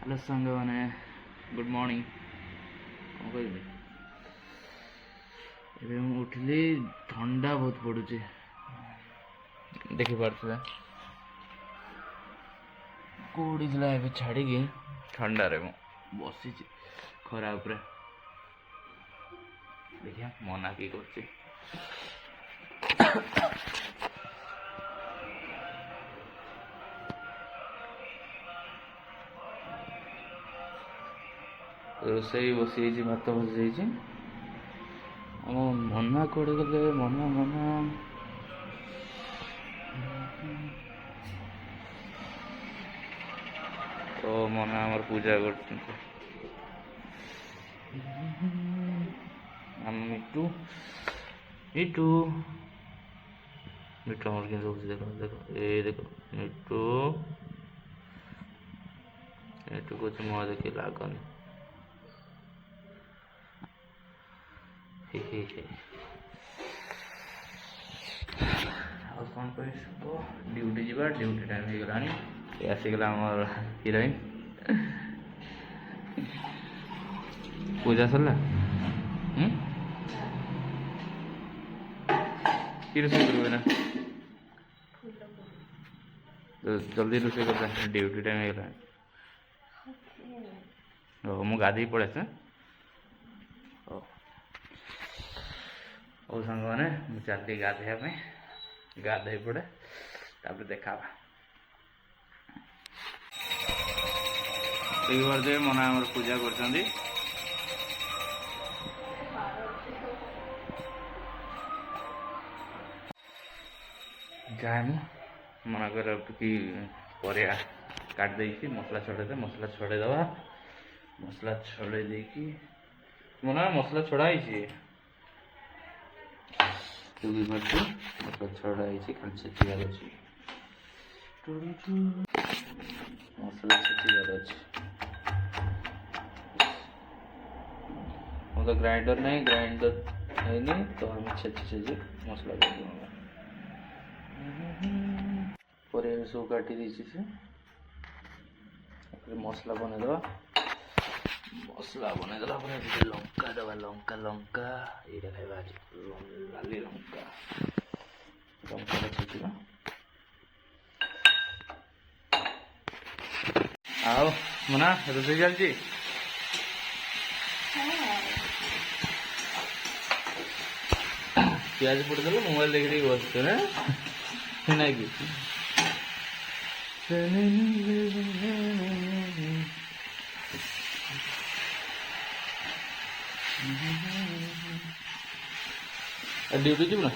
Hello सांग मैंने good morning कौन कह उठिली ठंडा बहुत पड़ुचे देखिपे कौड़ी छाड़ी ठंडारे बसी खरा उपरे देखिए मना कि कर रोसई बसी भात बसी आम मना कौड़े गले मना मना तो मना आम पूजा कर मिट्टू मिट्टू मिट्टू आम कि देखो देखो ये देखो मिट्टू मिट्टू कुछ मुँह देखिए लागनी कौन कर ड्यूटी जा ड्यूटी टाइम हो गला आसीगला आमर हिरोइन पूजा सरला कि रोसे कर जल्दी रोसे कर ड्यूटी टाइम हो गला मुझे गाधी पड़े से और सांग मैंने चलती गाधे गाधे पड़े तापर देखा दे मना आम पूजा कर मना कर परिया काट दे मसला छड़े मसला छड़े दवा मसला छड़े दे मना मसला छड़ाई मसला छड़ाई खाली छेचिबार अच्छे मसला छेचिबार अच्छे तो ग्राइंडर नहीं ग्राइंडर है नहीं तो हम छेची मसला कर सब काटी दी से मसला बने दवा मसला बने दला लंका दवा लंका लंका ये खाइबा लाली लंका लंका छेचिबा आओ मना रोसे चलती प्याज पड़े मोबाइल देख बस ना कि ड्यूटी जीव ना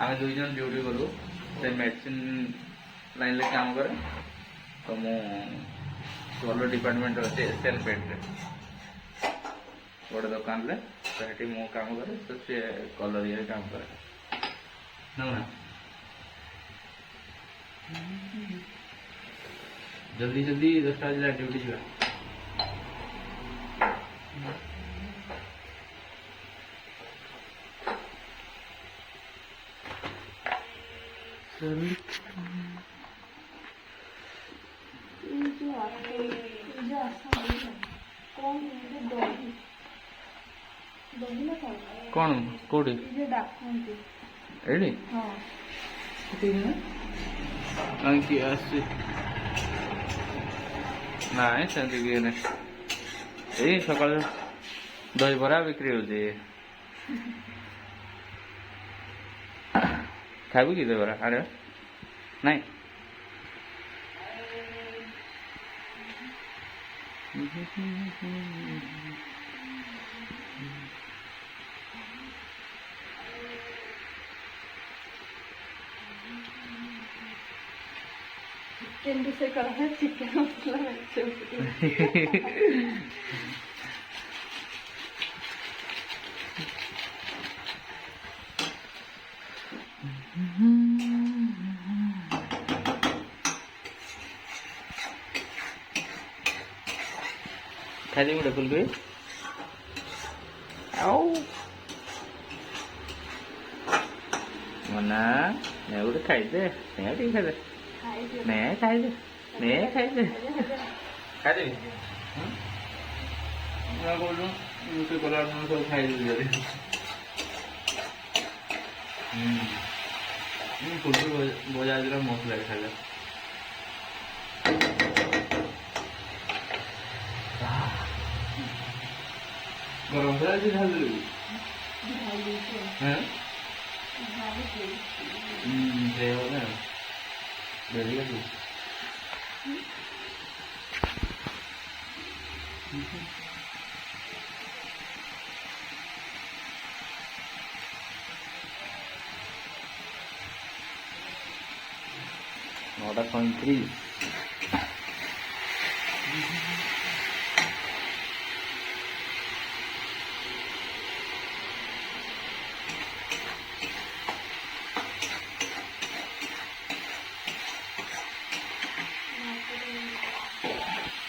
आम दुई जन ड्यूटी गलु से मेडिसिन लाइन ले काम करे तो मुझे डिपार्टमेंट अच्छे एसएल पेंट गोटे दुकान में तो मु काम करे तो सी कलर ये काम करे ना जल्दी जल्दी 10टा बजे ड्यूटी जा कौन कौटी एडी ना सेमती किए ना यही सका दही बरा बिक्री हो खाइबू कि दही बरा आरे नहीं चिकन से करा है चिकन मसला खाली गोटे फुलकोबी आओ मन ନା ନେ ଗୋଟେ ଖାଇଦେ ନେ ଟିକେ ଖାଇଦେ ନେ ଖାଇଦେ ନେ ଖାଇଦେ ଖାଇଦେବି କହୁଛୁ ରୋଷେଇ କଲା ସବୁ ଖାଇଦେବି ଯଦି ଫୁଲକୋବି ଭଜା ହେଇଥିଲା ମସ୍ତ ଲାଗେ ଖାଇଲେ ଗରମ ଥିଲା ଆଜି ଢାଳିଦେବି ସେ ହବ ନା ଡେରି କରିବି नौटा 35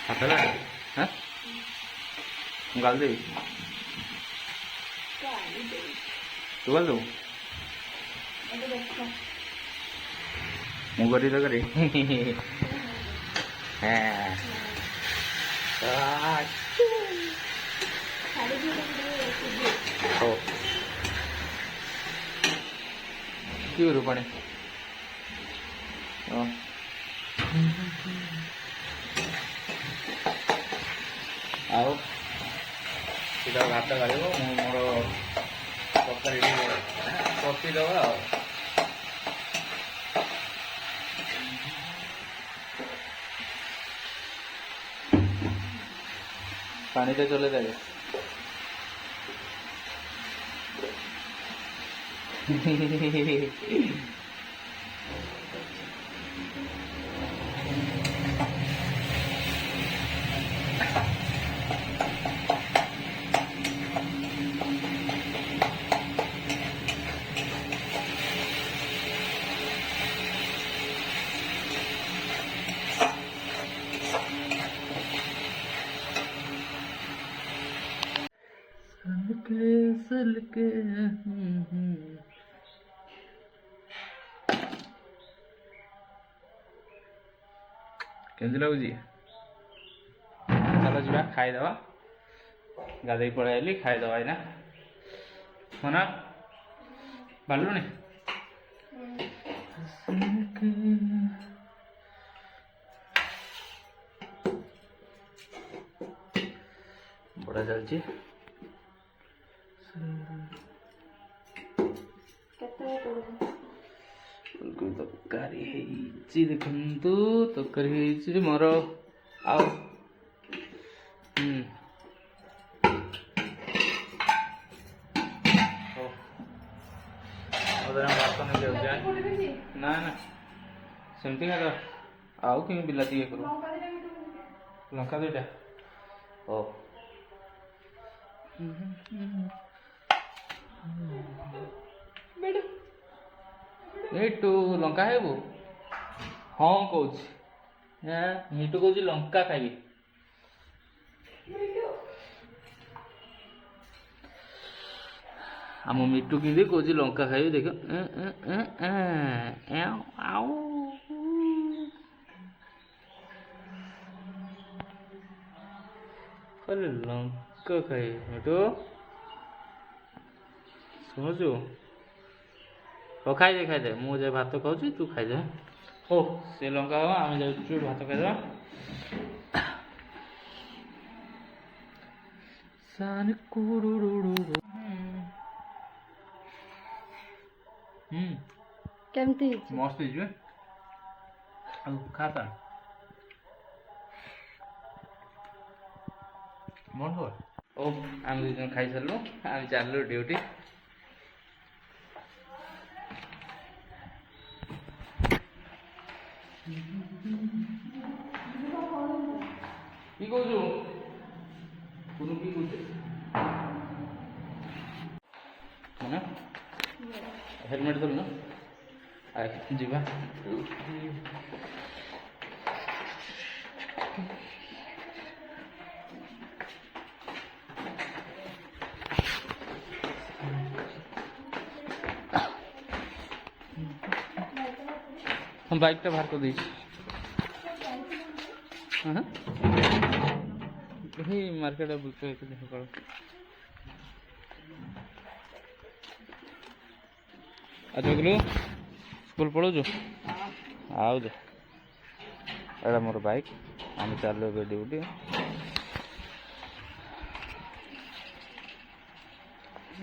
हाथला हाँ गाल दे तू गाल दो मुगरी तो करे क्यों रूपाने आओ सीधा भात गाड़ मोर तरकारी कषी दबा पानी तो चले जाए सलके केमती लगुच चलो जा खाईदवा गाधे पलि खाईदवा ना मना बालुनी बड़ा चलची तरकारी देखु तरकारी मोर आओ भात नहीं ना ना सेमती खाद आउ कि बिलाती ये करो लंका दुईटा ओ मिटू लंका खाइबू हाँ कौच मिटू कौच लंका खाइबी आम मिटू कि कौच लंका खाइबी देख लंका खाइ मिटू शुणुचु हो खाईदे मुझे भात खाऊँ तू खाईदे हो से लंका हो आम जा भात खाईद मस्त खाता मन हो ओ आम दुजन खाई सारू आम चलू ड्यूटी কি কইছো কোনো কি কইছে মানে হেলমেট ধরু না আই ଯିବା हम बाइकटा बाहर कर दी मार्केट बुलते सकाल आज गलु स्कूल पढ़ु आओ जा एड़ा मोर बाइक आम चलो ड्यूटी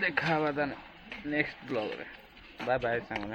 देखा नेक्स्ट ब्लॉग रे बाय बाय सांग।